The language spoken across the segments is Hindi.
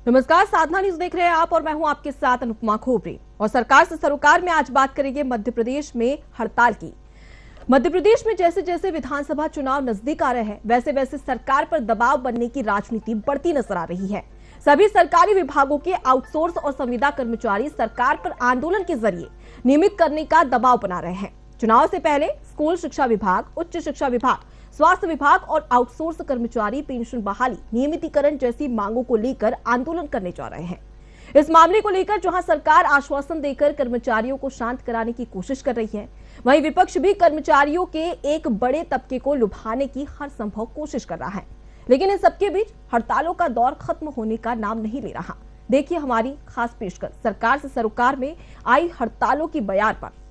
नमस्कार, साधना न्यूज देख रहे हैं आप और मैं हूं आपके साथ अनुपमा खोपरे। और सरकार से सरोकार में आज बात करेंगे मध्य प्रदेश में हड़ताल की। मध्य प्रदेश में जैसे जैसे विधानसभा चुनाव नजदीक आ रहे हैं वैसे वैसे सरकार पर दबाव बनने की राजनीति बढ़ती नजर आ रही है। सभी सरकारी विभागों के आउटसोर्स और संविदा कर्मचारी सरकार पर आंदोलन के जरिए नियमित करने का दबाव बना रहे हैं। चुनाव से पहले स्कूल शिक्षा विभाग, उच्च शिक्षा विभाग, स्वास्थ्य विभाग और आउटसोर्स कर्मचारी पेंशन बहाली, नियमितीकरण जैसी मांगों को लेकर आंदोलन करने जा रहे हैं। इस मामले को लेकर जहां सरकार आश्वासन देकर कर्मचारियों को शांत कराने की कोशिश कर रही है, वहीं विपक्ष भी कर्मचारियों के एक बड़े तबके को लुभाने की हर संभव कोशिश कर रहा है। लेकिन इन सबके बीच हड़तालों का दौर खत्म होने का नाम नहीं ले रहा। देखिए हमारी खास पेशकश सरकार से सरोकार में आई हड़तालों की बयार पर।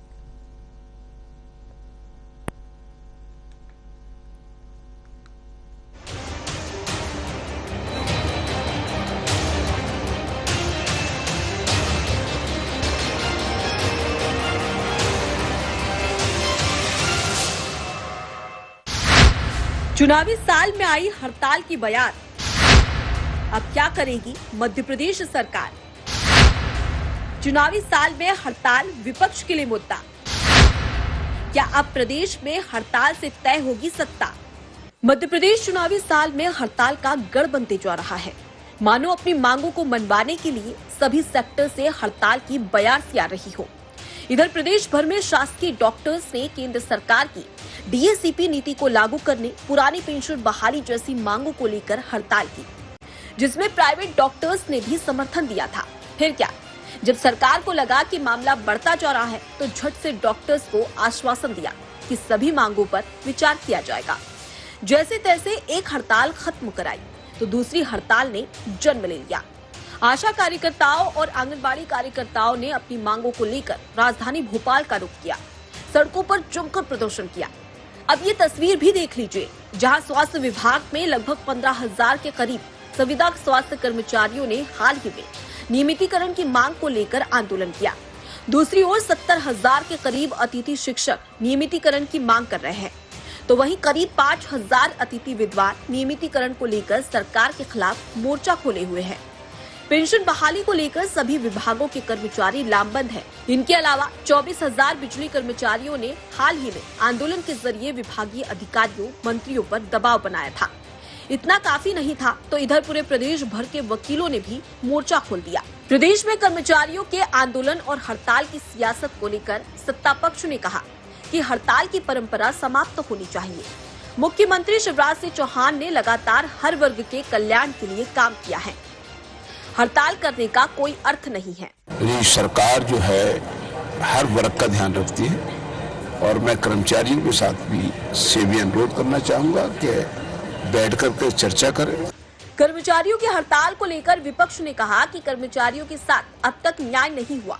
चुनावी साल में आई हड़ताल की बयान। अब क्या करेगी मध्य प्रदेश सरकार? चुनावी साल में हड़ताल विपक्ष के लिए मुद्दा। क्या अब प्रदेश में हड़ताल से तय होगी सत्ता? मध्य प्रदेश चुनावी साल में हड़ताल का गढ़ बनते जा रहा है। मानो अपनी मांगों को मनवाने के लिए सभी सेक्टर से हड़ताल की बयार सी आ रही हो। इधर प्रदेश भर में शासकीय डॉक्टर्स ने केंद्र सरकार की डीएसीपी नीति को लागू करने, पुरानी पेंशन बहाली जैसी मांगों को लेकर हड़ताल की, जिसमें प्राइवेट डॉक्टर्स ने भी समर्थन दिया था। फिर क्या, जब सरकार को लगा कि मामला बढ़ता जा रहा है तो झट से डॉक्टर्स को आश्वासन दिया कि सभी मांगों पर विचार किया जाएगा। जैसे तैसे एक हड़ताल खत्म कराई तो दूसरी हड़ताल ने जन्म ले लिया। आशा कार्यकर्ताओं और आंगनबाड़ी कार्यकर्ताओं ने अपनी मांगों को लेकर राजधानी भोपाल का रुख किया, सड़कों पर जमकर प्रदर्शन किया। अब ये तस्वीर भी देख लीजिए, जहां स्वास्थ्य विभाग में लगभग 15,000 के करीब संविदा स्वास्थ्य कर्मचारियों ने हाल ही में नियमितीकरण की मांग को लेकर आंदोलन किया। दूसरी ओर 70,000 के करीब अतिथि शिक्षक नियमितीकरण की मांग कर रहे हैं, तो वहीं करीब 5,000 अतिथि विद्वान नियमितीकरण को लेकर सरकार के खिलाफ मोर्चा खोले हुए हैं। पेंशन बहाली को लेकर सभी विभागों के कर्मचारी लामबंद हैं। इनके अलावा 24,000 बिजली कर्मचारियों ने हाल ही में आंदोलन के जरिए विभागीय अधिकारियों, मंत्रियों पर दबाव बनाया था। इतना काफी नहीं था तो इधर पूरे प्रदेश भर के वकीलों ने भी मोर्चा खोल दिया। प्रदेश में कर्मचारियों के आंदोलन और हड़ताल की सियासत को लेकर सत्ता पक्ष ने कहा कि हड़ताल की परंपरा समाप्त होनी चाहिए। मुख्यमंत्री शिवराज सिंह चौहान ने लगातार हर वर्ग के कल्याण के लिए काम किया है। हड़ताल करने का कोई अर्थ नहीं है। ये सरकार जो है हर वर्ग का ध्यान रखती है और मैं कर्मचारियों के साथ भी से भी अनुरोध करना चाहूंगा कि बैठ करके चर्चा करें। कर्मचारियों की हड़ताल को लेकर विपक्ष ने कहा कि कर्मचारियों के साथ अब तक न्याय नहीं हुआ।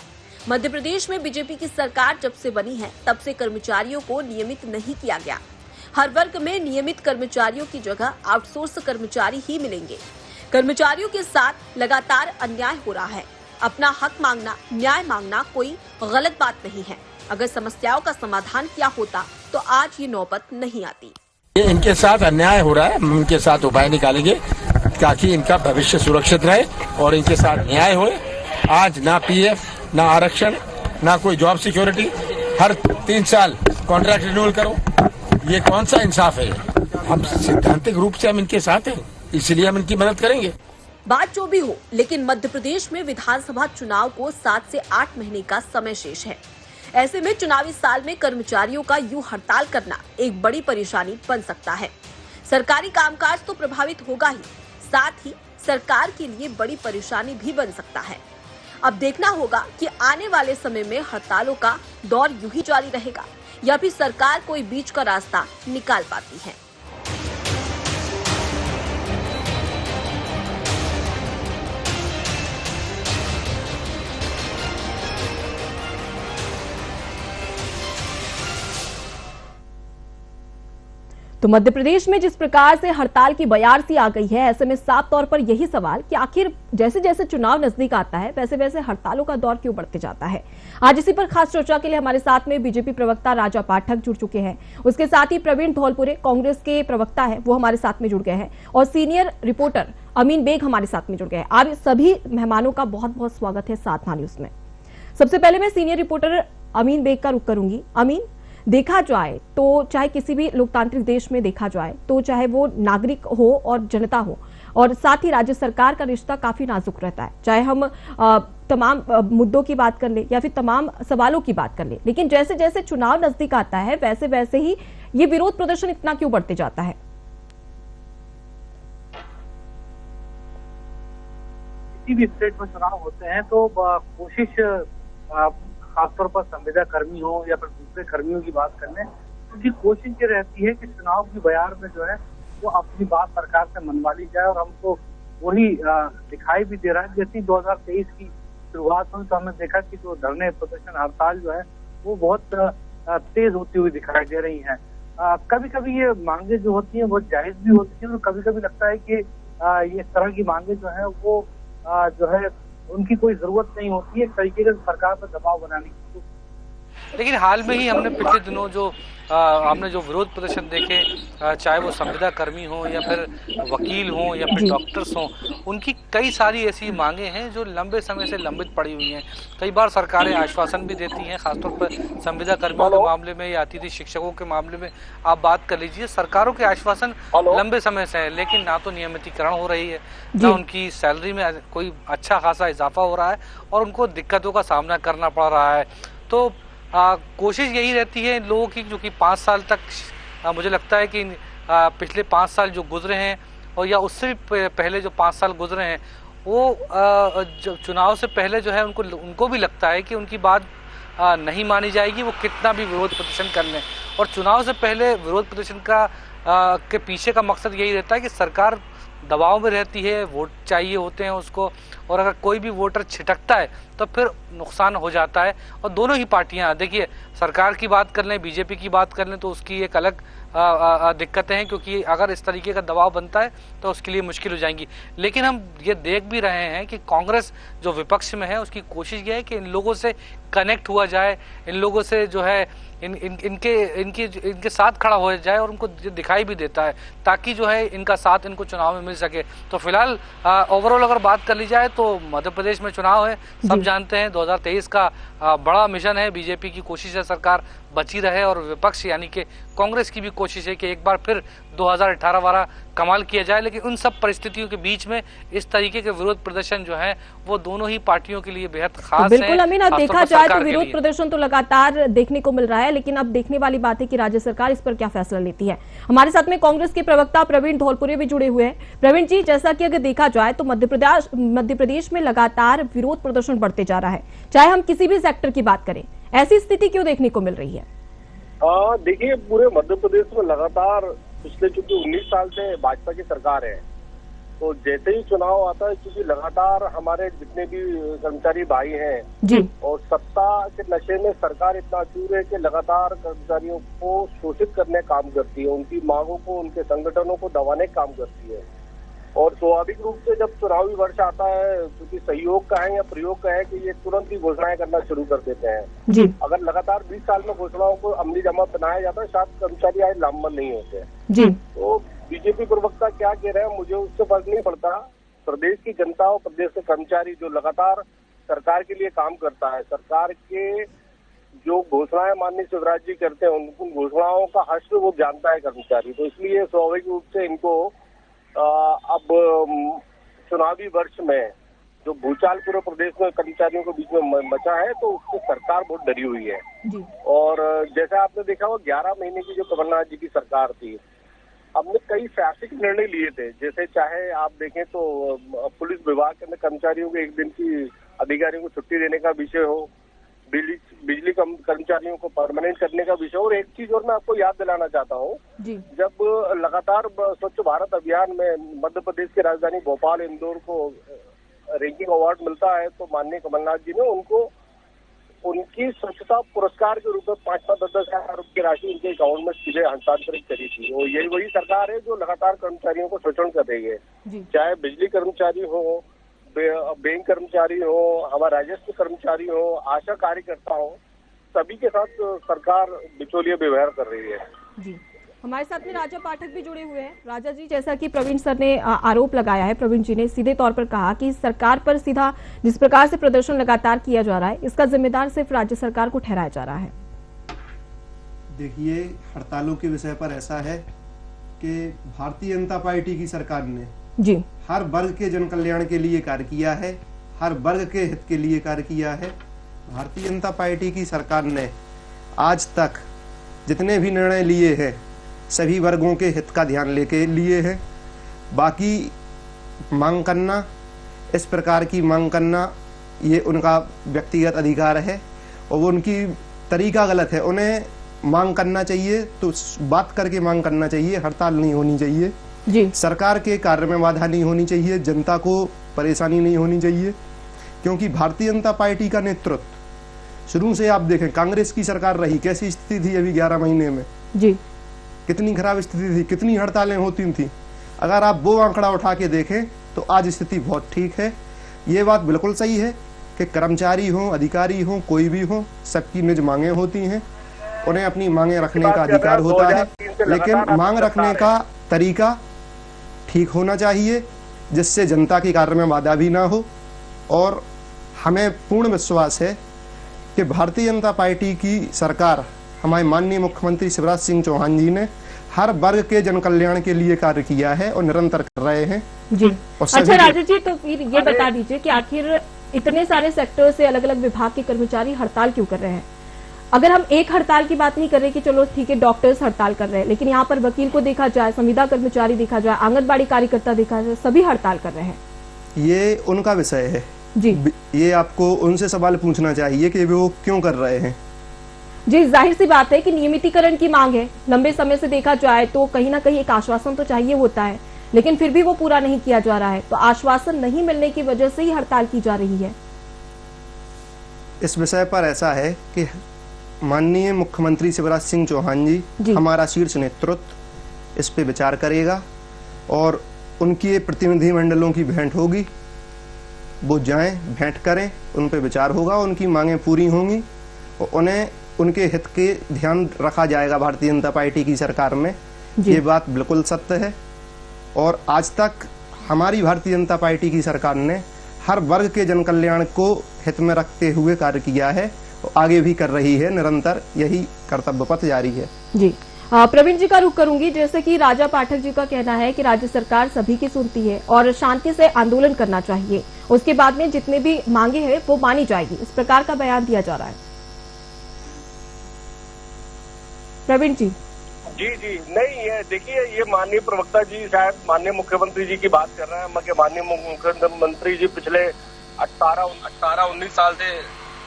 मध्य प्रदेश में बीजेपी की सरकार जब से बनी है तब से कर्मचारियों को नियमित नहीं किया गया। हर वर्ग में नियमित कर्मचारियों की जगह आउटसोर्स कर्मचारी ही मिलेंगे। कर्मचारियों के साथ लगातार अन्याय हो रहा है। अपना हक मांगना, न्याय मांगना कोई गलत बात नहीं है। अगर समस्याओं का समाधान किया होता तो आज ये नौबत नहीं आती। इनके साथ अन्याय हो रहा है, हम इनके साथ उपाय निकालेंगे ताकि इनका भविष्य सुरक्षित रहे और इनके साथ न्याय होए। आज ना पीएफ, ना आरक्षण, ना कोई जॉब सिक्योरिटी, हर 3 साल कॉन्ट्रैक्ट रिन्यूअल करो, ये कौन सा इंसाफ है? हम सैद्धांतिक रूप से हम इनके साथ हैं, इसलिए हम इनकी मदद करेंगे। बात जो भी हो, लेकिन मध्य प्रदेश में विधानसभा चुनाव को 7 से 8 महीने का समय शेष है। ऐसे में चुनावी साल में कर्मचारियों का यूं हड़ताल करना एक बड़ी परेशानी बन सकता है। सरकारी कामकाज तो प्रभावित होगा ही, साथ ही सरकार के लिए बड़ी परेशानी भी बन सकता है। अब देखना होगा कि आने वाले समय में हड़तालों का दौर यूं ही जारी रहेगा या फिर सरकार कोई बीच का रास्ता निकाल पाती है। तो मध्य प्रदेश में जिस प्रकार से हड़ताल की बयारसी आ गई है, ऐसे में साफ तौर पर यही सवाल कि आखिर जैसे जैसे चुनाव नजदीक आता है वैसे वैसे हड़तालों का दौर क्यों बढ़ते जाता है। आज इसी पर खास चर्चा के लिए हमारे साथ में बीजेपी प्रवक्ता राजा पाठक जुड़ चुके हैं। उसके साथ ही प्रवीण धौलपुरे कांग्रेस के प्रवक्ता है, वो हमारे साथ में जुड़ गए हैं, और सीनियर रिपोर्टर अमीन बेग हमारे साथ में जुड़ गए हैं। आप सभी मेहमानों का बहुत बहुत स्वागत है साथ न्यूज में। सबसे पहले मैं सीनियर रिपोर्टर अमीन बेग का रुख करूंगी। अमीन, देखा जाए तो चाहे किसी भी लोकतांत्रिक देश में देखा जाए तो चाहे वो नागरिक हो और जनता हो, और साथ ही राज्य सरकार का रिश्ता काफी नाजुक रहता है, चाहे हम तमाम मुद्दों की बात कर ले या फिर तमाम सवालों की बात कर ले। लेकिन जैसे जैसे चुनाव नजदीक आता है वैसे वैसे ही ये विरोध प्रदर्शन इतना क्यों बढ़ते जाता है? किसी भी स्टेट में चुनाव होते हैं तो कोशिश खासतौर पर संविदा कर्मी हो या फिर दूसरे कर्मियों की बात करने, उनकी कोशिश ये रहती है कि चुनाव की बयार में जो है वो अपनी बात सरकार से मनवा ली जाए। और हमको वही दिखाई भी दे रहा है। जैसे 2023 की शुरुआत हुई तो हमने देखा कि जो धरने प्रदर्शन हड़ताल जो है वो बहुत तेज होती हुई दिखाई दे रही है। कभी कभी ये मांगे जो होती हैं वो जायज भी होती है, और कभी कभी लगता है कि ये इस तरह की मांगे जो है वो जो है उनकी कोई जरूरत नहीं होती है, एक तरीके से सरकार पर दबाव बनाने की। लेकिन हाल में ही हमने पिछले दिनों जो हमने जो विरोध प्रदर्शन देखे, चाहे वो संविदा कर्मी हो या फिर वकील हो या फिर डॉक्टर्स हो, उनकी कई सारी ऐसी मांगे हैं जो लंबे समय से लंबित पड़ी हुई हैं। कई बार सरकारें आश्वासन भी देती हैं, खासतौर पर संविदा कर्मियों के मामले में या अतिथि शिक्षकों के मामले में आप बात कर लीजिए। सरकारों के आश्वासन लंबे समय से है, लेकिन ना तो नियमितीकरण हो रही है, ना उनकी सैलरी में कोई अच्छा खासा इजाफा हो रहा है, और उनको दिक्कतों का सामना करना पड़ रहा है। तो कोशिश यही रहती है इन लोगों की, जो कि 5 साल तक मुझे लगता है कि पिछले 5 साल जो गुजरे हैं और या उससे भी पहले जो 5 साल गुजरे हैं, वो जो चुनाव से पहले जो है उनको भी लगता है कि उनकी बात नहीं मानी जाएगी, वो कितना भी विरोध प्रदर्शन कर लें। और चुनाव से पहले विरोध प्रदर्शन के पीछे का मकसद यही रहता है कि सरकार दबाव में रहती है, वोट चाहिए होते हैं उसको, और अगर कोई भी वोटर छिटकता है तो फिर नुकसान हो जाता है। और दोनों ही पार्टियां, देखिए सरकार की बात कर लें, बीजेपी की बात कर लें, तो उसकी एक अलग दिक्कतें हैं, क्योंकि अगर इस तरीके का दबाव बनता है तो उसके लिए मुश्किल हो जाएंगी। लेकिन हम ये देख भी रहे हैं कि कांग्रेस जो विपक्ष में है उसकी कोशिश ये है कि इन लोगों से कनेक्ट हुआ जाए, इन लोगों से जो है इनके साथ खड़ा हो जाए, और उनको दिखाई भी देता है ताकि जो है इनका साथ इनको चुनाव में मिल सके। तो फिलहाल ओवरऑल अगर बात कर ली जाए तो मध्य प्रदेश में चुनाव है, सब जानते हैं 2023 का बड़ा मिशन है। बीजेपी की कोशिश है सरकार बची रहे, और विपक्ष यानी कि कांग्रेस की भी कोशिश है कि एक बार फिर 2018 वाला कमाल किया जाए। लेकिन उन सब परिस्थितियों के बीच में इस तरीके के विरोध प्रदर्शन जो है वो दोनों ही पार्टियों के लिए बेहद खास है। बिल्कुल अमीन, अब देखा जाए तो विरोध प्रदर्शन तो लगातार देखने को मिल रहा है, लेकिन अब देखने वाली बात है कि राज्य सरकार इस पर क्या फैसला लेती है। हमारे साथ में कांग्रेस के प्रवक्ता प्रवीण धौलपुरे भी जुड़े हुए हैं। प्रवीण जी, जैसा कि अगर देखा जाए तो मध्य प्रदेश में लगातार विरोध प्रदर्शन बढ़ते जा रहा है, चाहे हम किसी भी सेक्टर की बात करें, ऐसी स्थिति क्यों देखने को मिल रही है? देखिए, पूरे मध्य प्रदेश में लगातार पिछले चूंकि 19 साल से भाजपा की सरकार है, तो जैसे ही चुनाव आता है, क्योंकि लगातार हमारे जितने भी कर्मचारी भाई हैं जी, और सत्ता के नशे में सरकार इतना चूर है कि लगातार कर्मचारियों को शोषित करने का काम करती है, उनकी मांगों को, उनके संगठनों को दबाने का काम करती है। और स्वाभाविक रूप से जब चुनावी वर्ष आता है, क्योंकि सहयोग का है या प्रयोग का है, कि ये तुरंत ही घोषणाएं करना शुरू कर देते हैं जी। अगर लगातार 20 साल में घोषणाओं को अमली जमा बनाया जाता है, शायद कर्मचारी आज लामबंद नहीं होते जी। तो बीजेपी प्रवक्ता क्या कह रहे हैं, मुझे उससे फर्क नहीं पड़ता। प्रदेश की जनता और प्रदेश के कर्मचारी जो लगातार सरकार के लिए काम करता है, सरकार के जो घोषणाएं माननीय शिवराज जी करते हैं, उन घोषणाओं का हश्र वो जानता है कर्मचारी। तो इसलिए स्वाभाविक रूप से इनको अब चुनावी वर्ष में जो भूचाल पूरे प्रदेश में कर्मचारियों के बीच में मचा है, तो उससे सरकार बहुत डरी हुई है जी। और जैसा आपने देखा वो 11 महीने की जो कमलनाथ जी की सरकार थी, हमने कई फैसले निर्णय लिए थे। जैसे चाहे आप देखें तो पुलिस विभाग के अंदर कर्मचारियों को 1 दिन की अधिकारियों को छुट्टी देने का विषय हो, बिजली कर्मचारियों को परमानेंट करने का विषय। और एक चीज और मैं आपको याद दिलाना चाहता हूँ, जब लगातार स्वच्छ भारत अभियान में मध्य प्रदेश की राजधानी भोपाल, इंदौर को रैंकिंग अवार्ड मिलता है, तो माननीय कमलनाथ जी ने उनको उनकी स्वच्छता पुरस्कार के रूप में 5-5, 10-10 हजार रुपए की राशि उनके अकाउंट में सीधे हस्तांतरित करी थी। वो यही वही सरकार है जो लगातार कर्मचारियों को शोषण कर रही है, चाहे बिजली कर्मचारी हो, बैंक कर्मचारी हो, हमारा राजस्व कर्मचारी हो, आशा कार्यकर्ता हो, सभी के साथ सरकार बिचौलिया व्यवहार कर रही है। जी, हमारे साथ में राजा पाठक भी जुड़े हुए हैं। राजा जी, जैसा कि प्रवीण सर ने आरोप लगाया है, प्रवीण जी ने सीधे तौर पर कहा कि सरकार पर सीधा जिस प्रकार से प्रदर्शन लगातार किया जा रहा है, इसका जिम्मेदार सिर्फ राज्य सरकार को ठहराया जा रहा है। देखिए, हड़तालों के विषय पर ऐसा है कि भारतीय जनता पार्टी की सरकार ने जी हर वर्ग के जन कल्याण के लिए कार्य किया है, हर वर्ग के हित के लिए कार्य किया है। भारतीय जनता पार्टी की सरकार ने आज तक जितने भी निर्णय लिए हैं सभी वर्गों के हित का ध्यान लेके लिए हैं। बाकी मांग करना, इस प्रकार की मांग करना, ये उनका व्यक्तिगत अधिकार है और वो उनकी तरीका गलत है। उन्हें मांग करना चाहिए तो बात करके मांग करना चाहिए, हड़ताल नहीं होनी चाहिए जी। सरकार के कार्य में बाधा नहीं होनी चाहिए, जनता को परेशानी नहीं होनी चाहिए, क्योंकि भारतीय जनता पार्टी का नेतृत्व शुरू से आप देखें, कांग्रेस की सरकार रही, कैसी स्थिति थी अभी 11 महीने में जी, कितनी खराब स्थिति थी, कितनी हड़तालें होती थी। अगर आप वो आंकड़ा उठा के देखें तो आज स्थिति बहुत ठीक है। ये बात बिल्कुल सही है कि कर्मचारी हो, अधिकारी हो, कोई भी हो, सबकी निज मांगे होती हैं, उन्हें अपनी मांगे रखने का अधिकार होता है, लेकिन मांग रखने का तरीका ठीक होना चाहिए जिससे जनता के कार्य में बाधा भी ना हो। और हमें पूर्ण विश्वास है कि भारतीय जनता पार्टी की सरकार, हमारे माननीय मुख्यमंत्री शिवराज सिंह चौहान जी ने हर वर्ग के जन कल्याण के लिए कार्य किया है और निरंतर कर रहे हैं जी। अच्छा राजा जी, तो फिर ये बता दीजिए कि आखिर इतने सारे सेक्टर से अलग अलग विभाग के कर्मचारी हड़ताल क्यों कर रहे हैं? अगर हम एक हड़ताल की बात नहीं कर रहे कि चलो ठीक है डॉक्टर्स हड़ताल कर रहे हैं, लेकिन यहाँ पर वकील को देखा जाए, संविदा कर्मचारी देखा जाए, आंगनबाड़ी कार्यकर्ता देखा जाए, सभी हड़ताल कर रहे हैं। ये उनका विषय है जी, ये आपको उनसे सवाल पूछना चाहिए कि वो क्यों कर रहे हैं। जी, जाहिर सी बात है कि नियमितीकरण की मांग है। लंबे समय से देखा जाए तो कहीं ना कहीं एक आश्वासन तो चाहिए होता है, लेकिन फिर भी वो पूरा नहीं किया जा रहा है, तो आश्वासन नहीं मिलने की वजह से ही हड़ताल की जा रही है। इस विषय पर ऐसा है कि माननीय मुख्यमंत्री शिवराज सिंह चौहान जी, हमारा शीर्ष नेतृत्व इस पे विचार करेगा और उनकी प्रतिनिधि मंडलों की भेंट होगी, वो जाएं, भेंट करें, उन पे विचार होगा, उनकी मांगें पूरी होंगी और उन्हें उनके हित के ध्यान रखा जाएगा भारतीय जनता पार्टी की सरकार में। ये बात बिल्कुल सत्य है और आज तक हमारी भारतीय जनता पार्टी की सरकार ने हर वर्ग के जन कल्याण को हित में रखते हुए कार्य किया है, आगे भी कर रही है, निरंतर यही कर्तव्य पथ जारी है। जी, प्रवीण जी का रुख करूंगी। जैसे कि राजा पाठक जी का कहना है कि राज्य सरकार सभी की सुनती है और शांति से आंदोलन करना चाहिए, उसके बाद में जितने भी मांगे हैं वो मानी जाएगी, इस प्रकार का बयान दिया जा रहा है। प्रवीण जी जी नहीं, ये देखिए, ये माननीय प्रवक्ता जी शायद माननीय मुख्यमंत्री जी की बात कर रहे हैं। माननीय मुख्यमंत्री जी पिछले 18-19 साल से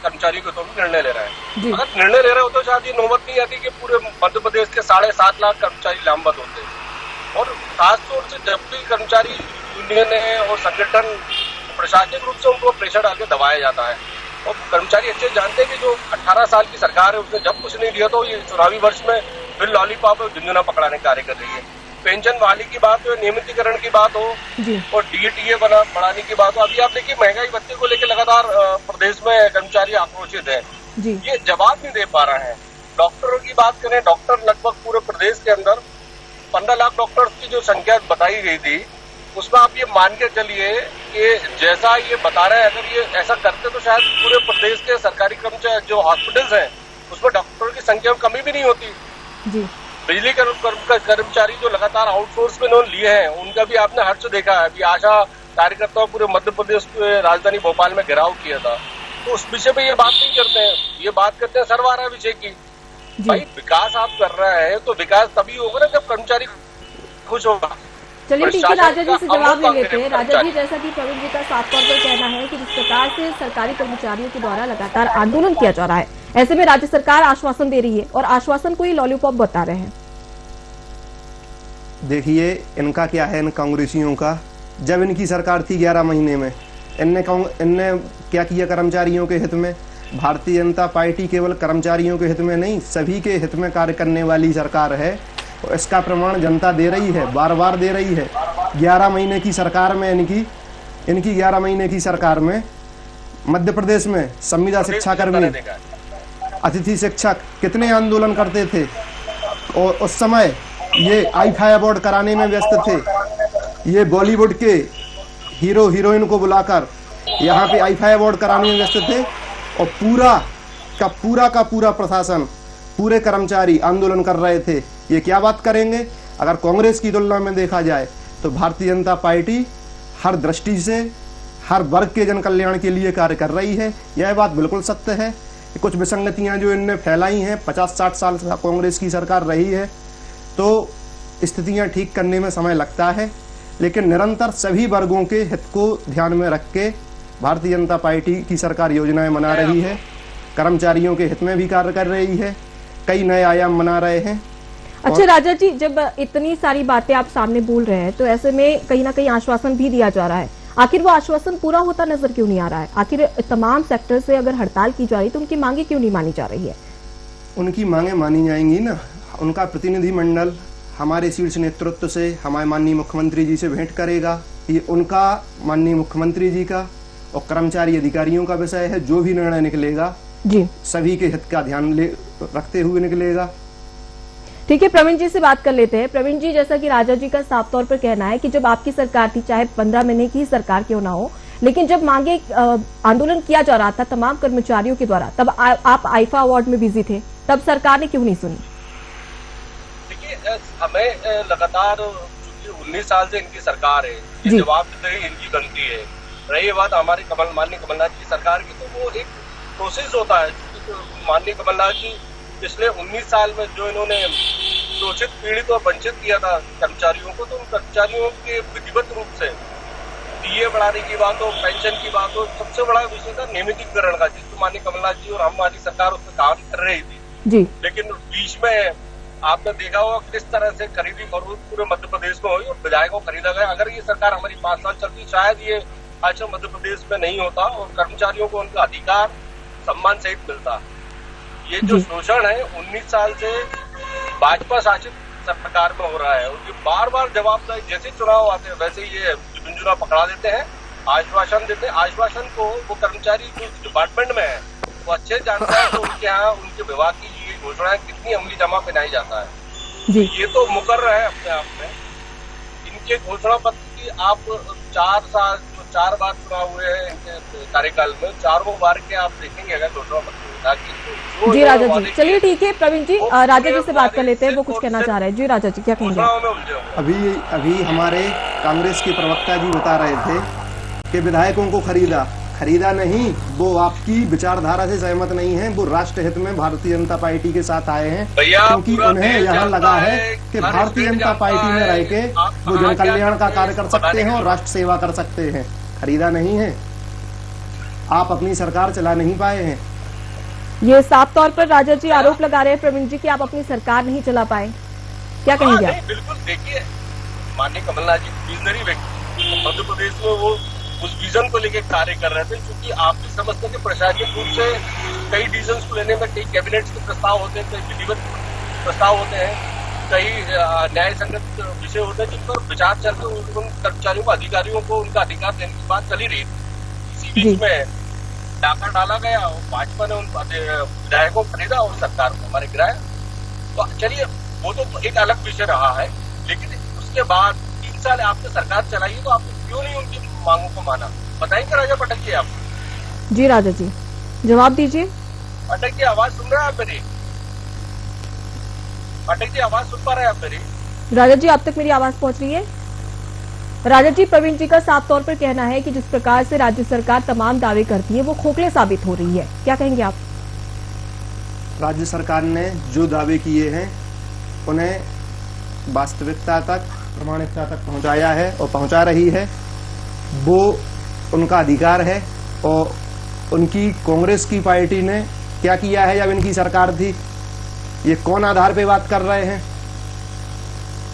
कर्मचारियों के तो निर्णय ले रहे हैं। अगर निर्णय ले रहे होते तो शायद ये नौबत नहीं आती कि पूरे मध्य प्रदेश के 7.5 लाख कर्मचारी लामबंद होते। और खासतौर से जब भी कर्मचारी यूनियन है और संगठन प्रशासनिक रूप से उनको प्रेशर डाल के दबाया जाता है, और कर्मचारी अच्छे जानते हैं कि जो 18 साल की सरकार है उसने जब कुछ नहीं दिया तो ये चुनावी वर्ष में फिर लॉलीपॉप और झुंझुना पकड़ाने कार्य कर रही है। पेंशन बहाली की बात हो, नियमितीकरण की बात हो और डीएटीए बढ़ाने की बात हो, अभी आप देखिए महंगाई भत्ते को लेकर लगातार प्रदेश में कर्मचारी आक्रोशित है, ये जवाब नहीं दे पा रहे हैं। डॉक्टरों की बात करें, डॉक्टर लगभग पूरे प्रदेश के अंदर 15 लाख डॉक्टर्स की जो संख्या बताई गई थी, उसमें आप ये मान के चलिए कि जैसा ये बता रहे हैं, अगर ये ऐसा करते तो शायद पूरे प्रदेश के सरकारी कर्मचारी जो हॉस्पिटल्स हैं उसमें डॉक्टरों की संख्या में कमी भी नहीं होती। बिजली कर्मचारी जो लगातार आउटसोर्स में लोन लिए हैं, उनका भी आपने हर्ष देखा है। अभी आशा कार्यकर्ताओं पूरे मध्य प्रदेश के राजधानी भोपाल में घेराव किया था, तो उस विषय पे ये बात नहीं करते हैं, ये बात करते हैं सर्वहारा विषय की। भाई विकास आप कर रहे हैं तो विकास तभी होगा ना जब कर्मचारी खुश होगा। चलिए ठीक है, राजा जी से जवाब ले लेते हैं। राजा जी, जैसा कि प्रवीण जी का साफ तौर पर कहना है कि जिस प्रकार से सरकारी कर्मचारियों के द्वारा लगातार आंदोलन किया जा रहा है, ऐसे में राज्य सरकार आश्वासन दे रही है और आश्वासन को ही लॉलीपॉप बता रहे हैं। देखिए, इनका क्या है, इन कांग्रेसियों का, जब इनकी सरकार थी 11 महीने में इनने क्या किया कर्मचारियों के हित में? भारतीय जनता पार्टी केवल कर्मचारियों के हित में नहीं, सभी के हित में कार्य करने वाली सरकार है और इसका प्रमाण जनता दे रही है, बार बार दे रही है। 11 महीने की सरकार में इनकी 11 महीने की सरकार में मध्य प्रदेश में संविदा शिक्षाकर्मी, अतिथि शिक्षक कितने आंदोलन करते थे और उस समय ये आई-फाई अवार्ड कराने में व्यस्त थे। ये बॉलीवुड के हीरो हीरोइन को बुलाकर यहाँ पे आई-फाई अवार्ड कराने में व्यस्त थे और पूरा का पूरा प्रशासन, पूरे कर्मचारी आंदोलन कर रहे थे। ये क्या बात करेंगे? अगर कांग्रेस की तुलना में देखा जाए तो भारतीय जनता पार्टी हर दृष्टि से हर वर्ग के जन कल्याण के लिए कार्य कर रही है। यह बात बिल्कुल सत्य है। कुछ विसंगतियां जो इनने फैलाई हैं, 50-60 साल से कांग्रेस की सरकार रही है तो स्थितियां ठीक करने में समय लगता है, लेकिन निरंतर सभी वर्गों के हित को ध्यान में रख के भारतीय जनता पार्टी की सरकार योजनाएं बना रही है, कर्मचारियों के हित में भी कार्य कर रही है, कई नए आयाम बना रहे हैं। अच्छा राजा जी, जब इतनी सारी बातें आप सामने बोल रहे हैं तो ऐसे में कहीं ना कहीं आश्वासन भी दिया जा रहा है, आखिर वो आश्वासन पूरा होता नजर क्यों नहीं आ रहा है? आखिर तमाम सेक्टर से अगर हड़ताल की जा रही तो उनकी मांगे क्यों नहीं मानी जा रही है? उनकी मांगे मानी जाएंगी ना। उनका प्रतिनिधिमंडल हमारे शीर्ष नेतृत्व से हमारे माननीय मुख्यमंत्री जी से भेंट करेगा। ये उनका, माननीय मुख्यमंत्री जी का और कर्मचारी अधिकारियों का विषय है। जो भी निर्णय निकलेगा जी सभी के हित का ध्यान रखते हुए निकलेगा। ठीक है, प्रवीण जी से बात कर लेते हैं। प्रवीण जी, जैसा कि राजा जी का साफ तौर पर कहना है कि जब आपकी सरकार थी, चाहे 15 महीने की सरकार क्यों ना हो, लेकिन जब मांगे आंदोलन किया जा रहा था तमाम कर्मचारियों के द्वारा, तब आप आईफा अवार्ड में बिजी थे, तब सरकार ने क्यों नहीं सुनी? देखिए, हमें लगातार 19 साल से इनकी सरकार है, ये जवाबदेही इनकी बनती है। रही बात हमारे माननीय कमलनाथ की सरकार की, तो वो एक प्रोसेस होता है। माननीय कमलनाथ जी पिछले 19 साल में जो इन्होंने शोषित, पीड़ित और वंचित किया था कर्मचारियों को, तो उन कर्मचारियों के विधिवत रूप से डीए बढ़ाने की बात हो, पेंशन की बात हो, सबसे बड़ा विषय था नियमितीकरण का, जिसको माननीय कमलनाथ जी और हमारी सरकार उस पर काम कर रही थी जी। लेकिन बीच में आपने देखा होगा किस तरह से खरीदी फरोख्त पूरे मध्य प्रदेश में हुई और विधायकों को खरीदा गया। अगर ये सरकार हमारी 5 साल चलती, शायद ये आज मध्य प्रदेश में नहीं होता और कर्मचारियों को उनका अधिकार सम्मान सहित मिलता। ये जो शोषण है 19 साल से भाजपा शासित सरकार में हो रहा है, उनकी बार बार जवाबदारी, जैसे चुनाव आते हैं वैसे ये झुंझुना पकड़ा देते हैं, आश्वासन देते हैं। आश्वासन को वो कर्मचारी जो डिपार्टमेंट में है वो अच्छे जानता है तो उनके यहाँ उनके विभाग की ये घोषणाएं कितनी अमली जमा पहनाई जाता है जी। ये तो मुकर्रर है अपने आप में। इनके घोषणा पत्र की आप 4 बार चुनाव हुए हैं इनके कार्यकाल में, 4 बार के आप देखेंगे अगर घोषणा पत्र जी। राजा जी, चलिए ठीक है, प्रवीण जी राजा जी से बात कर लेते हैं, वो कुछ कहना चाह रहे हैं। जी राजा जी, क्या कहेंगे? अभी हमारे कांग्रेस के प्रवक्ता जी बता रहे थे कि विधायकों को खरीदा नहीं, वो आपकी विचारधारा से सहमत नहीं है, वो राष्ट्र हित में भारतीय जनता पार्टी के साथ आए हैं, क्योंकि उन्हें यहाँ लगा है कि भारतीय जनता पार्टी में रह के वो जन कल्याण का कार्य कर सकते हैं और राष्ट्र सेवा कर सकते हैं। खरीदा नहीं है, आप अपनी सरकार चला नहीं पाए हैं। ये साफ तौर पर राजा जी आरोप लगा रहे हैं प्रवीण जी कि आप अपनी सरकार नहीं चला पाए, क्या कहेंगे आप? बिल्कुल, देखिए माननीय कमलनाथ जी विजनरी व्यक्ति, मध्य प्रदेश में वो उस विजन को लेकर कार्य कर रहे थे, क्योंकि आप भी समझते हैं कि प्रशासनिक रूप से कई डिसीजन को लेने में कई कैबिनेट के प्रस्ताव होते हैं, कई विधिवत प्रस्ताव होते हैं, कई न्याय संगत विषय होते हैं जिन पर विचार चल रहे, उन कर्मचारियों को, अधिकारियों को उनका अधिकार देने की बात चली रही थी। इसी बीच में डाका डाला गया और भाजपा ने उन विधायकों को खरीदा और सरकार को हमारे गिराया। तो चलिए वो तो एक अलग विषय रहा है, लेकिन उसके बाद 3 साल आपने सरकार चलाई तो आपने क्यों नहीं उनकी मांगों को माना? बताएंगे राजा पाठक जी आप? जी राजा जी, जवाब दीजिए। पाठक जी आवाज सुन रहे हैं आप मेरी? पाठक जी आवाज सुन पा रहे हैं आप मेरी? राजा जी, आप तक मेरी आवाज पहुंच रही है? राजा जी, प्रवीण जी का साफ तौर पर कहना है कि जिस प्रकार से राज्य सरकार तमाम दावे करती है वो खोखले साबित हो रही है, क्या कहेंगे आप? राज्य सरकार ने जो दावे किए हैं उन्हें वास्तविकता तक, प्रमाणिकता तक पहुंचाया है और पहुंचा रही है। वो उनका अधिकार है। और उनकी कांग्रेस की पार्टी ने क्या किया है जब इनकी सरकार थी, ये कौन आधार पे बात कर रहे हैं,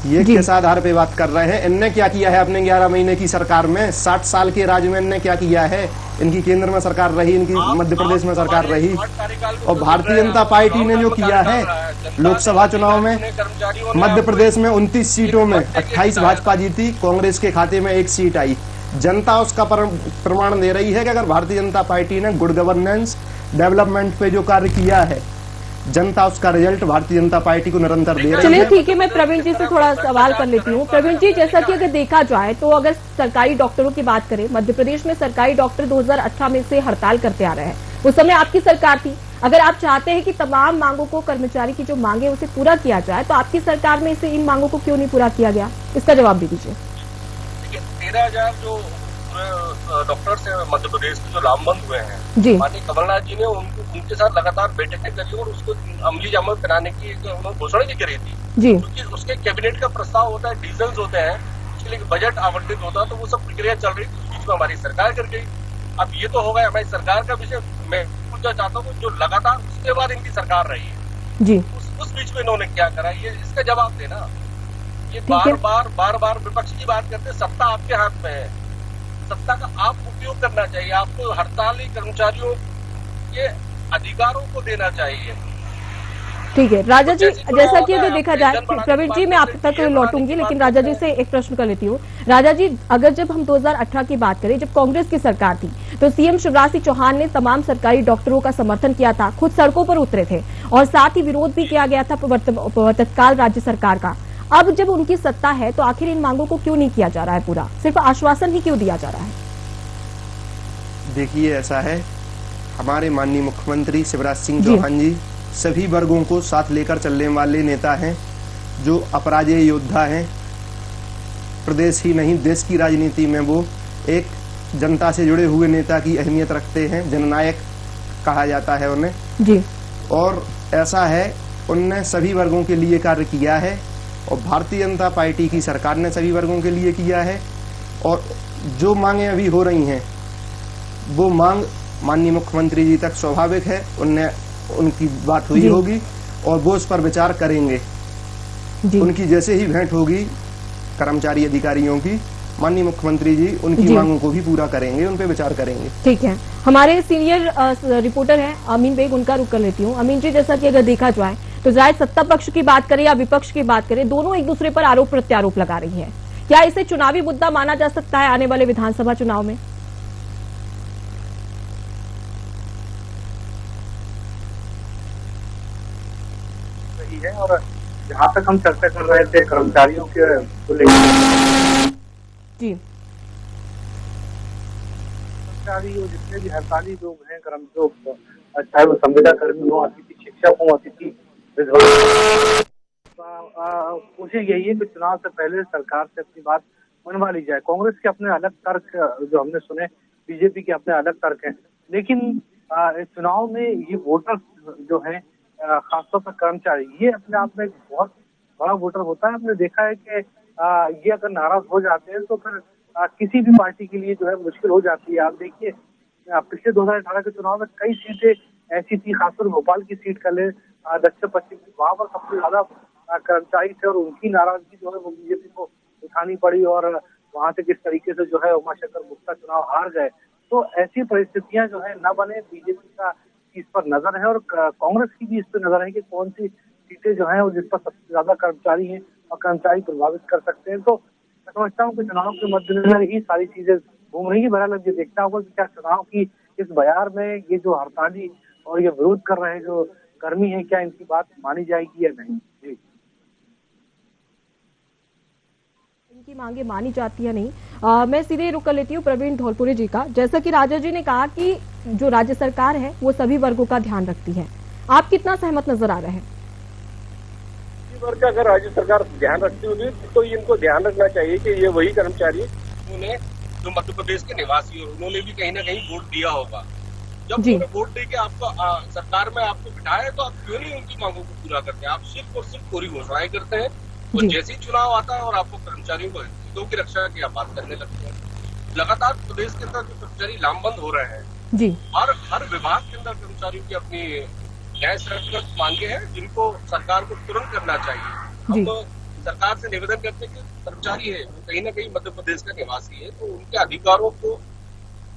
ये किस आधार पे बात कर रहे हैं? इनने क्या किया है अपने 11 महीने की सरकार में? 60 साल के राज में इनने क्या किया है? इनकी केंद्र में सरकार रही, इनकी मध्य प्रदेश में सरकार रही, और भारतीय जनता पार्टी ने जो किया है लोकसभा चुनाव में मध्य प्रदेश में 29 सीटों में 28 भाजपा जीती, कांग्रेस के खाते में 1 सीट आई। जनता उसका प्रमाण दे रही है कि अगर भारतीय जनता पार्टी ने गुड गवर्नेंस डेवलपमेंट पे जो कार्य किया है, जनता उसका रिजल्ट भारतीय जनता पार्टी को निरंतर दे रही है। चलिए ठीक है, मैं प्रवीण जी से थोड़ा सवाल कर लेती हूँ। प्रवीण जी, जैसा कि अगर देखा जाए तो अगर सरकारी डॉक्टरों की बात करें, मध्य प्रदेश में सरकारी डॉक्टर 2018 में से हड़ताल करते आ रहे हैं। उस समय आपकी सरकार थी। अगर आप चाहते हैं कि तमाम मांगों को, कर्मचारी की जो मांगे उसे पूरा किया जाए, तो आपकी सरकार में से इन मांगों को क्यों नहीं पूरा किया गया, इसका जवाब दे दीजिए। 13,000 जो डॉक्टर्स हैं मध्य प्रदेश के जो लामबंद हुए हैं, माननीय कमलनाथ जी ने उनके साथ लगातार बैठकें करी और उसको अमली जामल कराने की घोषणा भी करी थी। क्योंकि उसके कैबिनेट का प्रस्ताव होता है, डीजल्स होते हैं, उसके लिए बजट आवंटित होता है, तो वो सब प्रक्रिया चल रही थी। उस बीच में हमारी सरकार कर गई। अब ये तो होगा हमारी सरकार का विषय। मैं पूछना चाहता हूँ जो लगातार उसके बाद इनकी सरकार रही है जी, उस बीच में इन्होंने क्या करा, ये इसका जवाब देना। ये बार बार विपक्ष की बात करते हैं। सत्ता आपके हाथ में है, सत्ता का आप उपयोग करना चाहिए। आपको हड़ताली कर्मचारियों के अधिकारों को देना चाहिए। ठीक है राजा जी, जैसा कि अगर देखा जाए, प्रवीण जी मैं आप तक लौटूंगी, लेकिन राजा जी से एक प्रश्न कर लेती हूँ। राजा जी, अगर जब हम 2018 की बात करें, जब कांग्रेस की सरकार थी, तो सीएम शिवराज सिंह चौहान ने तमाम सरकारी डॉक्टरों का समर्थन किया था, खुद सड़कों पर उतरे थे और साथ ही विरोध भी किया गया था तत्काल राज्य सरकार का। अब जब उनकी सत्ता है तो आखिर इन मांगों को क्यों नहीं किया जा रहा है पूरा, सिर्फ आश्वासन ही क्यों दिया जा रहा है? देखिए ऐसा है, हमारे माननीय मुख्यमंत्री शिवराज सिंह चौहान जी सभी वर्गों को साथ लेकर चलने वाले नेता हैं, जो अपराजेय योद्धा हैं। प्रदेश ही नहीं देश की राजनीति में वो एक जनता से जुड़े हुए नेता की अहमियत रखते हैं, जननायक कहा जाता है उन्हें जी। और ऐसा है, उनने सभी वर्गों के लिए कार्य किया है और भारतीय जनता पार्टी की सरकार ने सभी वर्गों के लिए किया है। और जो मांगे अभी हो रही हैं, वो मांग माननीय मुख्यमंत्री जी तक स्वाभाविक है, उनकी बात हुई होगी और वो उस पर विचार करेंगे जी। उनकी जैसे ही भेंट होगी कर्मचारी अधिकारियों की, माननीय मुख्यमंत्री जी उनकी मांगों को भी पूरा करेंगे, उन पे विचार करेंगे। ठीक है, हमारे सीनियर रिपोर्टर हैं अमीन बेग, उनका रुख कर लेती हूँ। अमीन जी, जैसा कि अगर देखा जाए तो जाहिर सत्ता पक्ष की बात करें या विपक्ष की बात करें, दोनों एक दूसरे पर आरोप प्रत्यारोप लगा रही है। क्या इसे चुनावी मुद्दा माना जा सकता है आने वाले विधानसभा चुनाव में? है और जहाँ तक हम चर्चा कर रहे थे कर्मचारियों के को लेकर जी, कर्मचारी और जितने भी हड़ताली लोग हैं, चाहे वो संविदा कर्मी हो, अतिथि शिक्षक हो, अतिथि कोशिश यही है कि चुनाव से पहले सरकार से अपनी बात मनवा ली जाए। कांग्रेस के अपने अलग तर्क जो हमने सुने, बीजेपी के अपने अलग तर्क हैं, लेकिन चुनाव में ये वोटर जो है, खासतौर पर कर्मचारी, ये अपने आप में बहुत बड़ा वोटर होता है। हमने देखा है कि ये अगर नाराज हो जाते हैं तो फिर किसी भी पार्टी के लिए जो है मुश्किल हो जाती है। आप देखिए पिछले 2018 के चुनाव में कई सीटें ऐसी थी, खासतौर भोपाल की सीट कर ले, दक्षिण पश्चिम की, वहां पर सबसे ज्यादा कर्मचारी थे और उनकी नाराजगी जो है वो बीजेपी को उठानी पड़ी और वहां से किस तरीके से जो है उमाशंकर गुप्ता चुनाव हार गए। तो ऐसी परिस्थितियां जो है न बने, बीजेपी का इस पर नजर है और कांग्रेस की भी इस पर नजर है कि कौन सी सीटें जो हैं वो जिस पर सबसे ज्यादा कर्मचारी हैं और कर्मचारी प्रभावित कर सकते हैं। तो मैं समझता हूँ कि चुनाव के मद्देनजर ही सारी चीजें घूम रही है। बहरहाल ये देखना होगा कि क्या चुनाव की इस बयार में ये जो हड़ताली और ये विरोध कर रहे हैं जो कर्मी है, क्या इनकी बात मानी जाएगी या नहीं। जी, इनकी मांगे मानी जाती है नहीं। मैं सीधे रुक कर लेती हूँ प्रवीण धौलपुरे जी का। जैसा कि राजा जी ने कहा कि जो राज्य सरकार है वो सभी वर्गों का ध्यान रखती है, आप कितना सहमत नजर आ रहे हैं? वर्ग का अगर राज्य सरकार ध्यान रखती होगी तो इनको ध्यान रखना चाहिए कि ये वही कर्मचारी उन्हें जो मध्य प्रदेश के निवासी है, उन्होंने भी कहीं ना कहीं वोट दिया होगा। जब उन्होंने वोट दे के आपको सरकार में आपको बिठाया तो आप क्यों नहीं उनकी मांगों को पूरा करते हैं? आप सिर्फ और सिर्फ पूरी घोषणाएं करते हैं और जैसे ही चुनाव आता है और आपको कर्मचारियों को हितों की रक्षा की आप बात करने लगते हैं। लगातार प्रदेश के अंदर जो कर्मचारी लामबंद हो रहे हैं जी, और हर विभाग के अंदर कर्मचारियों की अपनी न्याय संगत मांगे हैं जिनको सरकार को तुरंत करना चाहिए। हम तो सरकार से निवेदन करते हैं कि कर्मचारी है, कहीं ना कहीं मध्य प्रदेश का निवासी है, तो उनके अधिकारों को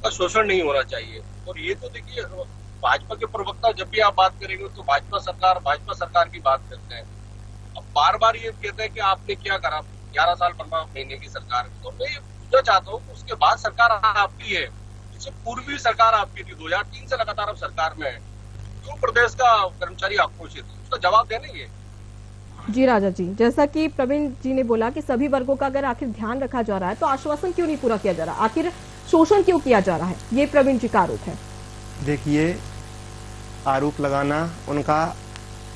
का शोषण नहीं होना चाहिए। और ये तो देखिए, भाजपा के प्रवक्ता जब भी आप बात करेंगे तो भाजपा सरकार की बात करते हैं। अब बार बार ये कहते हैं कि आपने क्या करा 11 साल 15 महीने की सरकार। तो मैं ये पूछना चाहता हूँ, उसके बाद सरकार आपकी है, इससे पूर्व भी सरकार आपकी थी, 2003 से लगातार अब सरकार में है, क्यों प्रदेश का कर्मचारी आक्रोशित है? उसका जवाब देना ये। जी राजा जी, जैसा कि प्रवीण जी ने बोला कि सभी वर्गों का अगर आखिर ध्यान रखा जा रहा है तो आश्वासन क्यों नहीं पूरा किया जा रहा, आखिर शोषण क्यों किया जा रहा है, ये प्रवीण जी का आरोप है। देखिए, आरोप लगाना उनका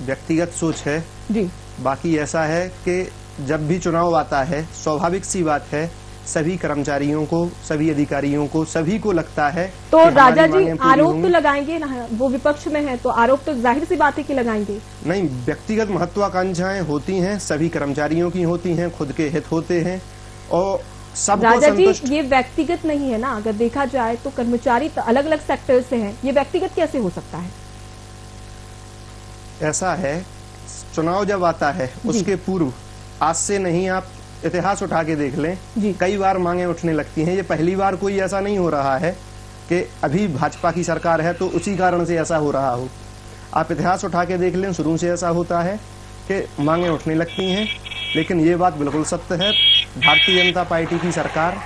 व्यक्तिगत सोच है जी। बाकी ऐसा है कि जब भी चुनाव आता है, स्वाभाविक सी बात है, सभी कर्मचारियों को, सभी अधिकारियों को, सभी को लगता है तो कि राजा जी मांगें पूरी आरोप होंगी। तो लगाएंगे ना, वो विपक्ष में है तो आरोप तो जाहिर सी बात है कि लगाएंगे। नहीं, व्यक्तिगत महत्वाकांक्षाएं होती हैं, सभी कर्मचारियों की होती हैं, खुद के हित होते हैं और सबको राजा जी संतुष्ट। ये व्यक्तिगत नहीं है ना, अगर देखा जाए तो कर्मचारी तो अलग अलग सेक्टर से हैं, ये व्यक्तिगत कैसे हो सकता है? ऐसा है, चुनाव जब आता है उसके पूर्व, आज से नहीं, आप इतिहास उठा के देख लें, कई बार मांगे उठने लगती हैं। ये पहली बार कोई ऐसा नहीं हो रहा है कि अभी भाजपा की सरकार है तो उसी कारण से ऐसा हो रहा हो। आप इतिहास उठा के देख लें, शुरू से ऐसा होता है कि मांगे उठने लगती हैं। लेकिन ये बात बिल्कुल सत्य है, भारतीय जनता पार्टी की सरकार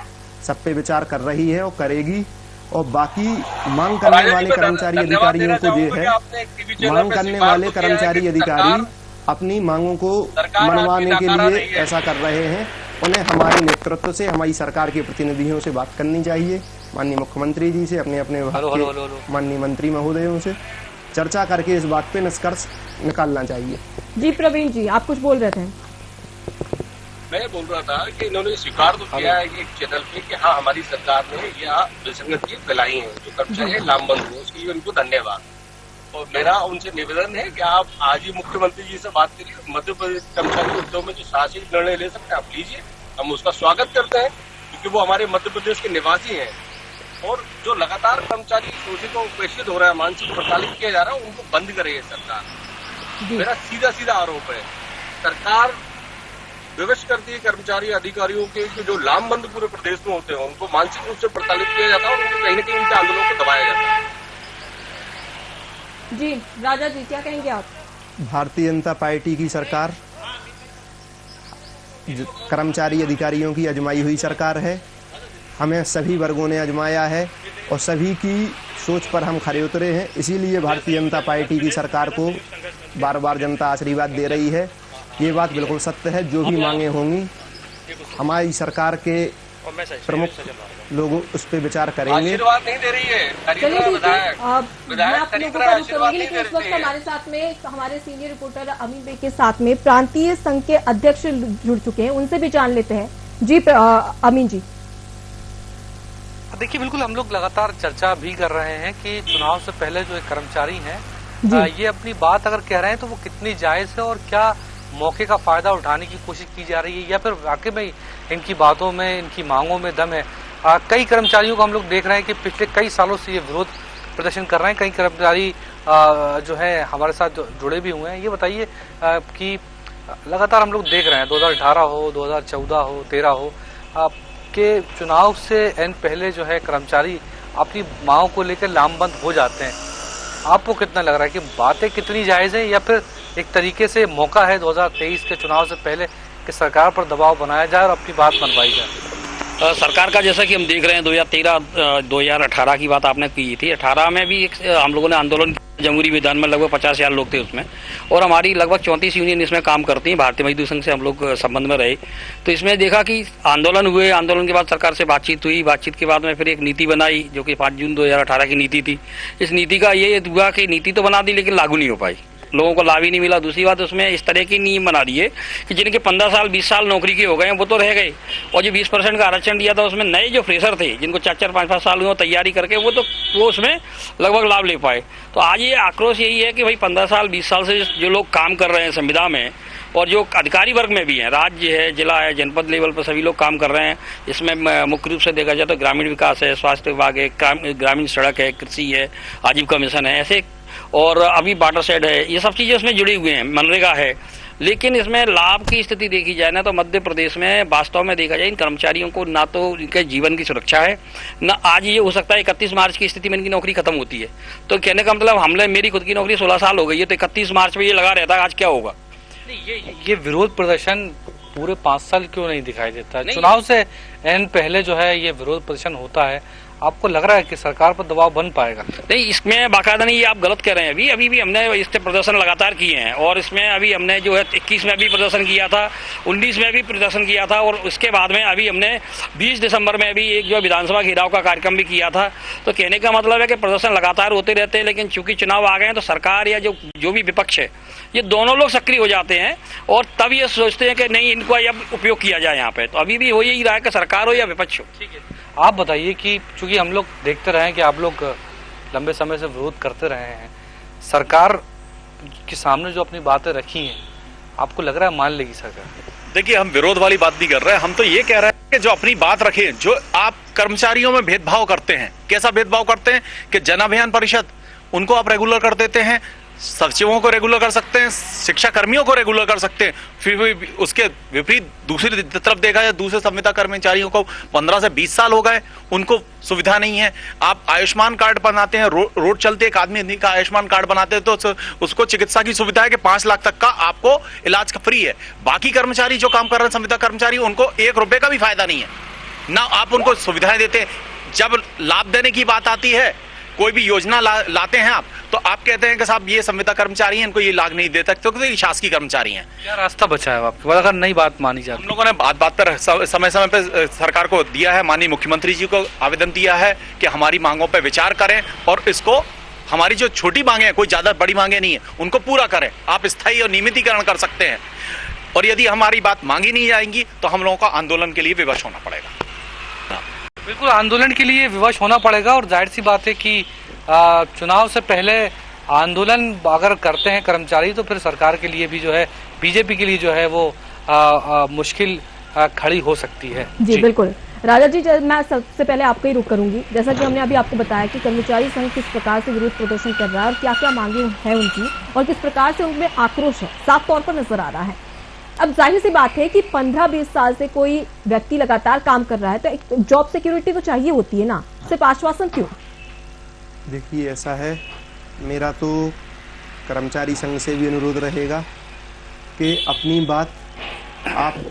सब पे विचार कर रही है और करेगी। और बाकी मांग करने वाले कर्मचारी अधिकारियों को ये है, मांग करने वाले कर्मचारी अधिकारी अपनी मांगों को मनवाने के लिए ऐसा कर रहे हैं। उन्हें हमारे नेतृत्व से, हमारी सरकार के प्रतिनिधियों से बात करनी चाहिए, माननीय मुख्यमंत्री जी से, अपने अपने विभाग के माननीय मंत्री महोदयों से चर्चा करके इस बात पे निष्कर्ष निकालना चाहिए। जी प्रवीण जी, आप कुछ बोल रहे थे। मैं बोल रहा था कि इन्होंने स्वीकार तो किया है एक चैनल पे कि हाँ, हमारी सरकार ने यह विसंगति फैलाई है, जो कर्मचारी लामबंद हुए, उसके लिए उनको धन्यवाद। और मेरा उनसे निवेदन है कि आप आज ही मुख्यमंत्री जी से बात करिए, मध्य प्रदेश कर्मचारी उद्योग में जो साहसिक निर्णय ले सकते हैं आप लीजिए, हम उसका स्वागत करते हैं, क्योंकि वो हमारे मध्य प्रदेश के निवासी हैं। और जो लगातार कर्मचारी शोषित और उपेक्षित हो रहा है, मानसिक प्रताड़ित किया जा रहा है, उनको बंद करे सरकार। मेरा सीधा आरोप है, सरकार विवश करती है कर्मचारी अधिकारियों के जो लामबंद पूरे प्रदेश में होते हैं, उनको मानसिक रूप से प्रताड़ित किया जाता है और उनको कहीं न कहीं उनके आंदोलनों को दबाया जाता है। जी राजा जी, क्या कहेंगे आप? भारतीय जनता पार्टी की सरकार कर्मचारी अधिकारियों की आजमाई हुई सरकार है। हमें सभी वर्गों ने आजमाया है और सभी की सोच पर हम खरे उतरे हैं। इसीलिए भारतीय जनता पार्टी की सरकार को बार बार जनता आशीर्वाद दे रही है। ये बात बिल्कुल सत्य है। जो भी मांगे होंगी हमारी सरकार के प्रमुख लोग उस पर विचार करेंगे। आशीर्वाद नहीं दे रही है, चलिए ठीक है, मैं आप लोगों का रुख करूंगी, लेकिन इस वक्त हमारे साथ में हमारे सीनियर रिपोर्टर अमीन बे के साथ में प्रांतीय संघ के अध्यक्ष जुड़ चुके हैं, उनसे भी जान लेते हैं। जी अमीन जी। देखिए, बिल्कुल हम लोग लगातार चर्चा भी कर रहे हैं कि चुनाव से पहले जो एक कर्मचारी हैं ये अपनी बात अगर कह रहे हैं तो वो कितनी जायज है और क्या मौके का फायदा उठाने की कोशिश की जा रही है या फिर वाकई में इनकी बातों में, इनकी मांगों में दम है। कई कर्मचारियों को हम लोग देख रहे हैं कि पिछले कई सालों से ये विरोध प्रदर्शन कर रहे हैं। कई कर्मचारी जो है हमारे साथ जुड़े भी हुए हैं। ये बताइए कि लगातार हम लोग देख रहे हैं 2018 हो, 2014 हो, 13 हो के चुनाव से पहले जो है कर्मचारी अपनी मांगों को लेकर लामबंद हो जाते हैं। आपको कितना लग रहा है कि बातें कितनी जायज़ है या फिर एक तरीके से मौका है 2023 के चुनाव से पहले कि सरकार पर दबाव बनाया जाए और अपनी बात मनवाई जाए? सरकार का जैसा कि हम देख रहे हैं 2013-2018 की बात आपने की थी। 18 में भी एक हम लोगों ने आंदोलन किया, जमहूरी मैदान में लगभग 50,000 लोग थे उसमें, और हमारी लगभग 34 यूनियन इसमें काम करती हैं। भारतीय मजदूर संघ से हम लोग संबंध में रहे। तो इसमें देखा कि आंदोलन हुए, आंदोलन के बाद सरकार से बातचीत हुई, बातचीत के बाद में फिर एक नीति बनाई जो कि 5 जून 2018 की नीति थी। इस नीति का ये हुआ कि नीति तो बना दी लेकिन लागू नहीं हो पाई, लोगों को लाभ ही नहीं मिला। दूसरी बात, उसमें इस तरह की नियम बना दिए कि जिनके 15 साल 20 साल नौकरी के हो गए हैं वो तो रह गए, और जो 20% का आरक्षण दिया था उसमें नए जो फ्रेशर थे जिनको 4-4, 5-5 साल हुए तैयारी करके वो उसमें लगभग लाभ ले पाए। तो आज ये आक्रोश यही है कि भाई 15 साल 20 साल से जो लोग काम कर रहे हैं संविदा में, और जो अधिकारी वर्ग में भी हैं, राज्य है, जिला है, जनपद लेवल पर सभी लोग काम कर रहे हैं। इसमें मुख्य रूप से देखा जाए तो ग्रामीण विकास है, स्वास्थ्य विभाग है, ग्रामीण सड़क है, कृषि है, आजीविका मिशन है, ऐसे, और अभी वाटर शेड है, ये सब चीज़ें उसमें जुड़ी हुई हैं, मनरेगा है। लेकिन इसमें लाभ की स्थिति देखी जाए ना तो मध्य प्रदेश में वास्तव में देखा जाए इन कर्मचारियों को ना तो इनके जीवन की सुरक्षा है, ना आज ये हो सकता है 31 मार्च की स्थिति में इनकी नौकरी खत्म होती है। तो कहने का मतलब हमने, मेरी खुद की नौकरी 16 साल हो गई है, तो 31 मार्च में ये लगा रहता है आज क्या होगा। ये विरोध प्रदर्शन पूरे 5 साल क्यों नहीं दिखाई देता है? चुनाव से एन पहले जो है ये विरोध प्रदर्शन होता है, आपको लग रहा है कि सरकार पर दबाव बन पाएगा? नहीं, इसमें बाकायदा नहीं, ये आप गलत कह रहे हैं। अभी भी हमने इस पे प्रदर्शन लगातार किए हैं और इसमें अभी हमने जो है 21 में भी प्रदर्शन किया था, 19 में भी प्रदर्शन किया था और उसके बाद में अभी हमने 20 दिसंबर में भी एक जो विधानसभा घेराव का कार्यक्रम भी किया था। तो कहने का मतलब है कि प्रदर्शन लगातार होते रहते हैं, लेकिन चूंकि चुनाव आ गए हैं तो सरकार या जो भी विपक्ष है ये दोनों लोग सक्रिय हो जाते हैं और तब ये सोचते हैं कि नहीं इनको अब उपयोग किया जाए यहाँ पे। तो अभी भी हो यही रहा है कि सरकार हो या विपक्ष हो। ठीक है, आप बताइए कि चूंकि हम लोग देखते रहे कि आप लोग लंबे समय से विरोध करते रहे हैं, सरकार के सामने जो अपनी बातें रखी हैं आपको लग रहा है मान लेगी सरकार? देखिए, हम विरोध वाली बात नहीं कर रहे हैं, हम तो ये कह रहे हैं कि जो अपनी बात रखे, जो आप कर्मचारियों में भेदभाव करते हैं, कैसा भेदभाव करते हैं कि जन अभियान परिषद उनको आप रेगुलर कर देते हैं, सचिवों को रेगुलर कर सकते हैं, शिक्षा कर्मियों को रेगुलर कर सकते हैं, फिर भी उसके विपरीत दूसरी तरफ देखा जाए दूसरे संविदा कर्मचारियों को 15 से 20 साल हो गए, उनको सुविधा नहीं है। आप आयुष्मान कार्ड बनाते हैं, रोड चलते एक आदमी का आयुष्मान कार्ड बनाते हैं तो उसको चिकित्सा की सुविधा है कि 5 लाख तक का आपको इलाज का फ्री है। बाकी कर्मचारी जो काम कर रहे हैं संविदा कर्मचारी, उनको 1 रुपए का भी फायदा नहीं है, ना आप उनको सुविधाएं देते हैं। जब लाभ देने की बात आती है, कोई भी योजना लाते हैं आप, तो आप कहते हैं कि साहब ये संविदा कर्मचारी हैं, इनको ये लाभ नहीं दे सकते क्योंकि ये शासकीय कर्मचारी हैं। क्या रास्ता बचा है आपके पास अगर नई बात मानी जाए? हम लोगों ने बात पर समय समय पे सरकार को दिया है, माननीय मुख्यमंत्री जी को आवेदन दिया है कि हमारी मांगों पर विचार करें और इसको, हमारी जो छोटी मांगे हैं, कोई ज्यादा बड़ी मांगे नहीं है, उनको पूरा करें। आप स्थायी और नियमितीकरण कर सकते हैं और यदि हमारी बात मांगी नहीं जाएंगी तो हम लोगों को आंदोलन के लिए विवश होना पड़ेगा। बिल्कुल, आंदोलन के लिए विवश होना पड़ेगा और जाहिर सी बात है कि चुनाव से पहले आंदोलन अगर करते हैं कर्मचारी तो फिर सरकार के लिए भी जो है, बीजेपी के लिए जो है वो मुश्किल खड़ी हो सकती है। जी बिल्कुल। राजा जी, मैं सबसे पहले आपको ही रुक करूंगी। जैसा कि हमने अभी आपको बताया कि कर्मचारी संघ किस प्रकार से विरोध प्रदर्शन कर रहा है और क्या क्या मांगे हैं उनकी और किस प्रकार से उनमें आक्रोश है साफ तौर पर नजर आ रहा है। अब जाहिर सी बात है कि 15-20 साल से कोई व्यक्ति लगातार काम कर रहा है तो एक जॉब सिक्योरिटी तो चाहिए होती है ना, सिर्फ आश्वासन क्यों? देखिए, ऐसा है, मेरा तो कर्मचारी संघ से भी अनुरोध रहेगा कि अपनी बात आप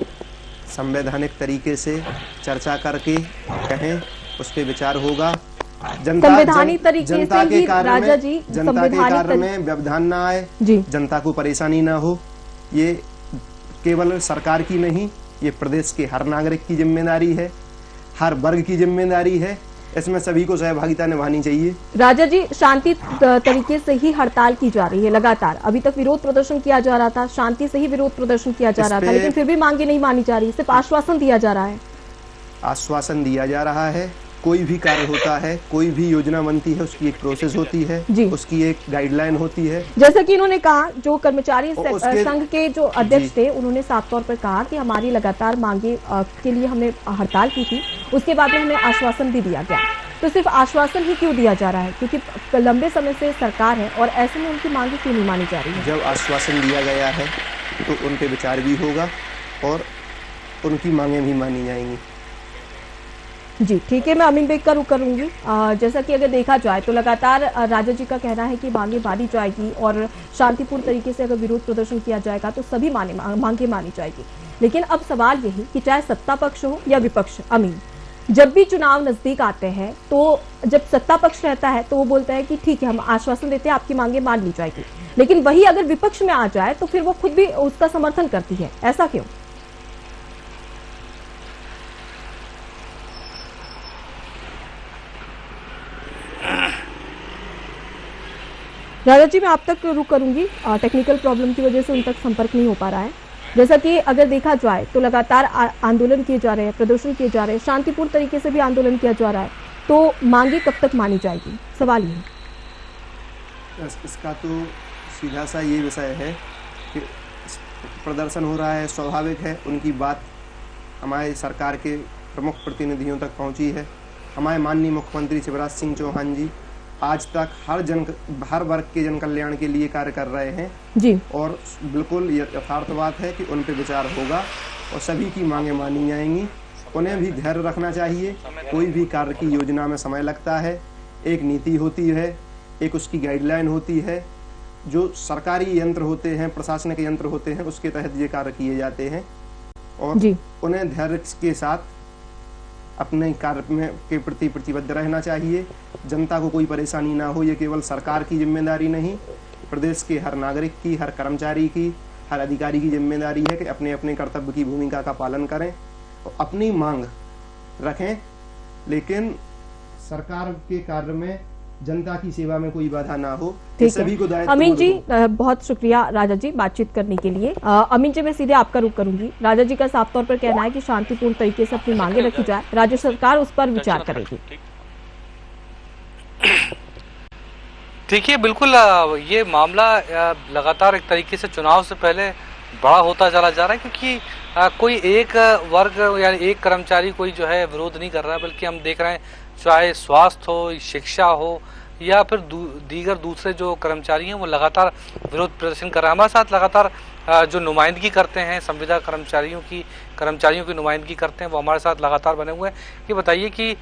संवैधानिक तरीके से चर्चा करके कहें, उस पर विचार होगा। संवैधानिक तरीके से ही राजा जी, जनता के कार्य में व्यवधान ना आए, जनता को परेशानी ना हो, ये केवल सरकार की नहीं, ये प्रदेश के हर नागरिक की जिम्मेदारी है, हर वर्ग की जिम्मेदारी है। इसमें सभी को सहभागिता निभानी चाहिए। राजा जी, शांति तरीके से ही हड़ताल की जा रही है लगातार। अभी तक विरोध प्रदर्शन किया जा रहा था, शांति से ही विरोध प्रदर्शन किया जा रहा था, लेकिन फिर भी मांगे नहीं मानी जा रही, सिर्फ आश्वासन दिया जा रहा है। आश्वासन दिया जा रहा है। कोई भी कार्य होता है, कोई भी योजना बनती है, उसकी एक प्रोसेस होती है, उसकी एक गाइडलाइन होती है। जैसा कि इन्होंने कहा, जो कर्मचारी संघ के जो अध्यक्ष थे, उन्होंने साफ तौर पर कहा कि हमारी लगातार मांगे के लिए हमने हड़ताल की थी, उसके बाद में हमें आश्वासन भी दिया गया। तो सिर्फ आश्वासन ही क्यों दिया जा रहा है? क्योंकि लंबे समय से सरकार है और ऐसे में उनकी मांगे क्यों नहीं मानी जा रही है? जब आश्वासन दिया गया है तो उन पे विचार भी होगा और उनकी मांगे भी मानी जाएंगी। जी ठीक है, मैं अमीन बेग का रुख करूंगी। जैसा कि अगर देखा जाए तो लगातार राजा जी का कहना है कि मांगे मानी जाएगी और शांतिपूर्ण तरीके से अगर विरोध प्रदर्शन किया जाएगा तो सभी मांगे मानी जाएगी। लेकिन अब सवाल यही कि चाहे सत्ता पक्ष हो या विपक्ष, अमीन, जब भी चुनाव नजदीक आते हैं तो जब सत्ता पक्ष रहता है तो वो बोलता है कि ठीक है, हम आश्वासन देते हैं, आपकी मांगे मान ली जाएगी। लेकिन वही अगर विपक्ष में आ जाए तो फिर वो खुद भी उसका समर्थन करती है। ऐसा क्यों? राजा जी, मैं आप तक रुक करूंगी। टेक्निकल प्रॉब्लम की वजह से उन तक संपर्क नहीं हो पा रहा है। जैसा कि अगर देखा जाए तो लगातार आंदोलन किए जा रहे हैं, प्रदर्शन किए जा रहे हैं, शांतिपूर्ण तरीके से भी आंदोलन किया जा रहा है, तो मांगे कब तक मानी जाएगी? सवाल ये। इसका तो सीधा सा ये विषय है कि प्रदर्शन हो रहा है, स्वाभाविक है, उनकी बात हमारे सरकार के प्रमुख प्रतिनिधियों तक पहुंची है। हमारे माननीय मुख्यमंत्री शिवराज सिंह चौहान जी आज तक हर वर्ग के जन कल्याण के लिए कार्य कर रहे हैं जी। और बिल्कुल यथार्थ बात है कि उन पे विचार होगा और सभी की मांगे मानी जाएंगी। उन्हें भी धैर्य रखना चाहिए। कोई भी कार्य की योजना में समय लगता है, एक नीति होती है, एक उसकी गाइडलाइन होती है, जो सरकारी यंत्र होते हैं, प्रशासनिक यंत्र होते हैं, उसके तहत ये कार्य किए जाते हैं और उन्हें धैर्य के साथ अपने कार्य में के प्रति प्रतिबद्ध रहना चाहिए। जनता को कोई परेशानी ना हो, ये केवल सरकार की जिम्मेदारी नहीं, प्रदेश के हर नागरिक की, हर कर्मचारी की, हर अधिकारी की जिम्मेदारी है कि अपने अपने कर्तव्य की भूमिका का पालन करें और अपनी मांग रखें, लेकिन सरकार के कार्य में जनता की सेवा में कोई बाधा ना हो। सभी को दायित्व। अमीन जी बहुत शुक्रिया राजा जी बातचीत करने के लिए। अमीन जी मैं सीधे आपका रुख करूंगी। राजा जी का साफ तौर पर कहना है कि शांतिपूर्ण तरीके से अपनी मांगे रखी जाए, राज्य सरकार उस पर विचार करेगी। देखिए बिल्कुल ये मामला लगातार एक तरीके से चुनाव से पहले बड़ा होता चला जा रहा है, क्योंकि कोई एक वर्ग या एक कर्मचारी कोई जो है विरोध नहीं कर रहा है, बल्कि हम देख रहे हैं चाहे स्वास्थ्य हो, शिक्षा हो या फिर दीगर दूसरे जो कर्मचारी हैं वो लगातार विरोध प्रदर्शन कर रहे हैं। हमारे साथ लगातार जो नुमाइंदगी करते हैं संविदा कर्मचारियों की नुमाइंदगी करते हैं, वो हमारे साथ लगातार बने हुए हैं। ये बताइए कि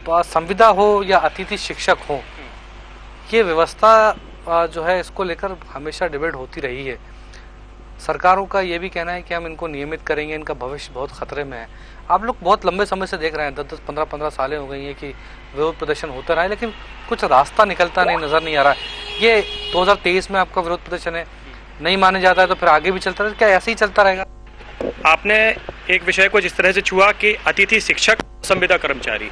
संविदा हो या अतिथि शिक्षक हो, ये व्यवस्था जो है इसको लेकर हमेशा डिबेट होती रही है। सरकारों का ये भी कहना है कि हम इनको नियमित करेंगे, इनका भविष्य बहुत खतरे में है। आप लोग बहुत लंबे समय से देख रहे हैं, 10-10, 15-15 सालें हो गई हैं कि विरोध प्रदर्शन होता रहा है, लेकिन कुछ रास्ता निकलता नहीं नजर नहीं आ रहा है। ये 2023 में आपका विरोध प्रदर्शन है, नहीं माने जाता है तो फिर आगे भी चलता रहेगा, क्या ऐसे ही चलता रहेगा? आपने एक विषय को जिस तरह से छुआ कि अतिथि शिक्षक, संविदा कर्मचारी,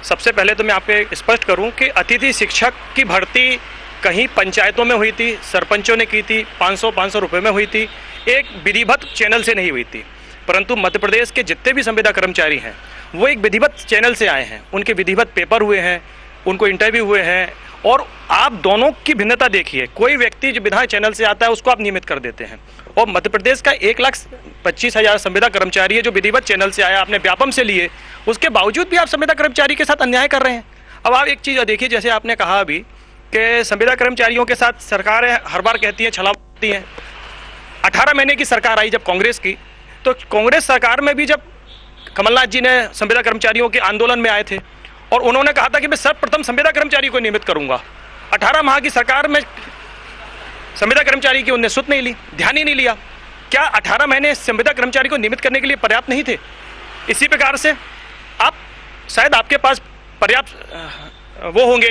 सबसे पहले तो मैं आपको स्पष्ट करूं कि अतिथि शिक्षक की भर्ती कहीं पंचायतों में हुई थी, सरपंचों ने की थी, 500 रुपए में हुई थी, एक विधिवत चैनल से नहीं हुई थी। परंतु मध्य प्रदेश के जितने भी संविदा कर्मचारी हैं वो एक विधिवत चैनल से आए हैं, उनके विधिवत पेपर हुए हैं, उनको इंटरव्यू हुए हैं। और आप दोनों की भिन्नता देखिए, कोई व्यक्ति जो विधायक चैनल से आता है उसको आप नियमित कर देते हैं, और मध्य प्रदेश का 1,25,000 संविदा कर्मचारी है जो विधिवत चैनल से आया, आपने व्यापम से लिए, उसके बावजूद भी आप संविदा कर्मचारी के साथ अन्याय कर रहे हैं। अब आप एक चीज़ देखिए, जैसे आपने कहा अभी कि संविदा कर्मचारियों के साथ सरकार हर बार कहती है छलावती है। 18 महीने की सरकार आई जब कांग्रेस की, तो कांग्रेस सरकार में भी जब कमलनाथ जी ने संविदा कर्मचारियों के आंदोलन में आए थे और उन्होंने कहा था कि मैं सर्वप्रथम संविदा कर्मचारी को नियमित करूंगा, 18 माह की सरकार में संविदा कर्मचारी की उन्होंने सुध नहीं ली, ध्यान ही नहीं लिया। क्या 18 महीने संविदा कर्मचारी को नियमित करने के लिए पर्याप्त नहीं थे? इसी प्रकार से आप शायद आपके पास पर्याप्त वो होंगे,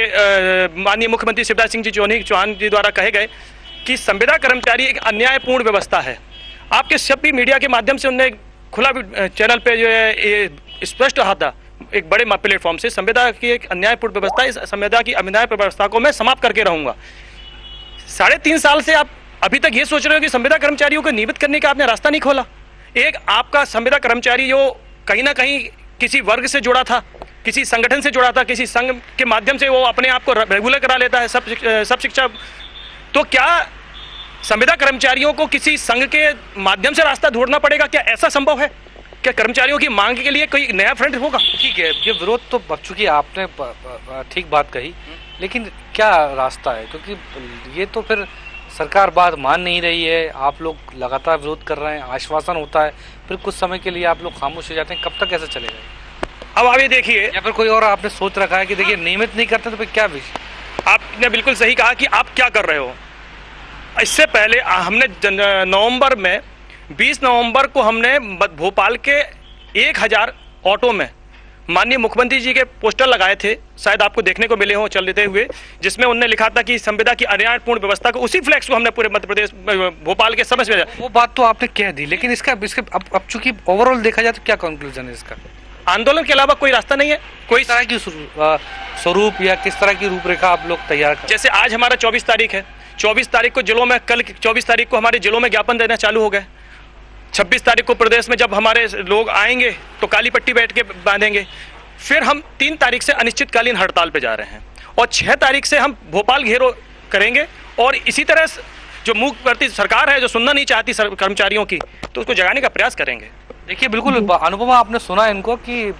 माननीय मुख्यमंत्री शिवराज सिंह जी चौहान जी द्वारा कहे गए कि संविदा कर्मचारी एक अन्यायपूर्ण व्यवस्था है। आपके शब्द भी मीडिया के माध्यम से उन्होंने खुला चैनल पे जो है ये स्पष्ट रहा था एक बड़े प्लेटफॉर्म से, संविदा की एक अन्यायपूर्ण व्यवस्था, इस संविदा की अन्यायपूर्ण व्यवस्था को मैं समाप्त करके रहूंगा। 3.5 साल से आप अभी तक ये सोच रहे हो कि संविदा कर्मचारियों को नियमित करने का आपने रास्ता नहीं खोला। एक आपका संविदा कर्मचारी जो कहीं ना कहीं किसी वर्ग से जुड़ा था, किसी संगठन से जुड़ा था, किसी संघ के माध्यम से वो अपने आप को रेगुलर करा लेता है सब शिक्षा, तो क्या संविदा कर्मचारियों को किसी संघ के माध्यम से रास्ता ढूंढना पड़ेगा? क्या ऐसा संभव है? क्या कर्मचारियों की मांग के लिए कोई नया फ्रंट होगा? ठीक है, ये विरोध तो चूंकि आपने ठीक बात कही, लेकिन क्या रास्ता है? क्योंकि ये तो फिर सरकार बात मान नहीं रही है, आप लोग लगातार विरोध कर रहे हैं, आश्वासन होता है, फिर कुछ समय के लिए आप लोग खामोश हो जाते हैं, कब तक ऐसे चलेगा? अब आप ये देखिए, या फिर कोई और आपने सोच रखा है कि देखिए नियमित नहीं करते तो फिर क्या विषय? आपने बिल्कुल सही कहा कि आप क्या कर रहे हो। इससे पहले हमने नवंबर में 20 नवंबर को हमने भोपाल के 1000 ऑटो में माननीय मुख्यमंत्री जी के पोस्टर लगाए थे, शायद आपको देखने को मिले हों चलते हुए, जिसमें उन्होंने लिखा था कि संविदा की अन्यायपूर्ण व्यवस्था को, उसी फ्लैक्स को हमने पूरे मध्य प्रदेश भोपाल के समझ में। वो बात तो आपने कह दी, लेकिन इसका अब चूंकि ओवरऑल देखा जाए तो क्या कंक्लूजन है इसका? आंदोलन के अलावा कोई रास्ता नहीं है। कोई तरह की स्वरूप या किस तरह की रूपरेखा आप लोग तैयार करें? जैसे आज हमारा 24 तारीख है, 24 तारीख को जिलों में, कल 24 तारीख को हमारे जिलों में ज्ञापन देना चालू हो गए। 26 तारीख को प्रदेश में जब हमारे लोग आएंगे तो काली पट्टी बैठ के बांधेंगे। फिर हम 3 तारीख से अनिश्चितकालीन हड़ताल पे जा रहे हैं और 6 तारीख से हम भोपाल घेरो करेंगे। और इसी तरह जो मूक प्रति सरकार है, जो सुनना नहीं चाहती कर्मचारियों की, तो उसको जगाने का प्रयास करेंगे। देखिए बिल्कुल अनुपमा, आपने सुना इनको कि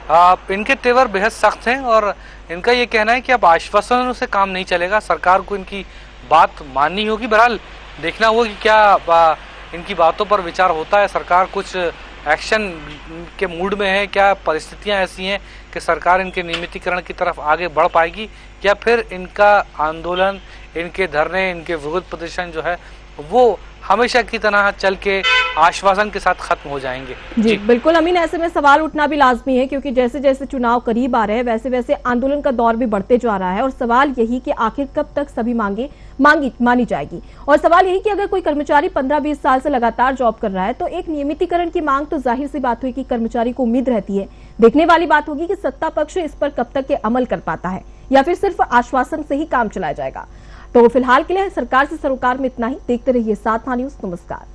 इनके तेवर बेहद सख्त हैं और इनका ये कहना है कि अब आश्वासनों से काम नहीं चलेगा, सरकार को इनकी बात माननी होगी। बहरहाल देखना होगा कि क्या इनकी बातों पर विचार होता है, सरकार कुछ एक्शन के मूड में है, क्या परिस्थितियां ऐसी हैं कि सरकार इनके नियमितीकरण की तरफ आगे बढ़ पाएगी, या फिर इनका आंदोलन, इनके धरने, इनके विरोध प्रदर्शन जो है वो हमेशा की तरह चल के आश्वासन के साथ खत्म हो जाएंगे। जी बिल्कुल अमीन, ऐसे में सवाल उठना भी लाजमी है क्योंकि जैसे जैसे चुनाव करीब आ रहे हैं वैसे वैसे आंदोलन का दौर भी बढ़ते जा रहा है और सवाल यही कि आखिर कब तक सभी मांगे मानी जाएगी। और सवाल यही कि अगर कोई कर्मचारी 15-20 साल से लगातार जॉब कर रहा है तो एक नियमितीकरण की मांग तो जाहिर सी बात हुई कि कर्मचारी को उम्मीद रहती है। देखने वाली बात होगी कि सत्ता पक्ष इस पर कब तक के अमल कर पाता है या फिर सिर्फ आश्वासन से ही काम चलाया जाएगा। तो फिलहाल के लिए सरकार से सरोकार में इतना ही। देखते रहिए 7 न्यूज़। नमस्कार।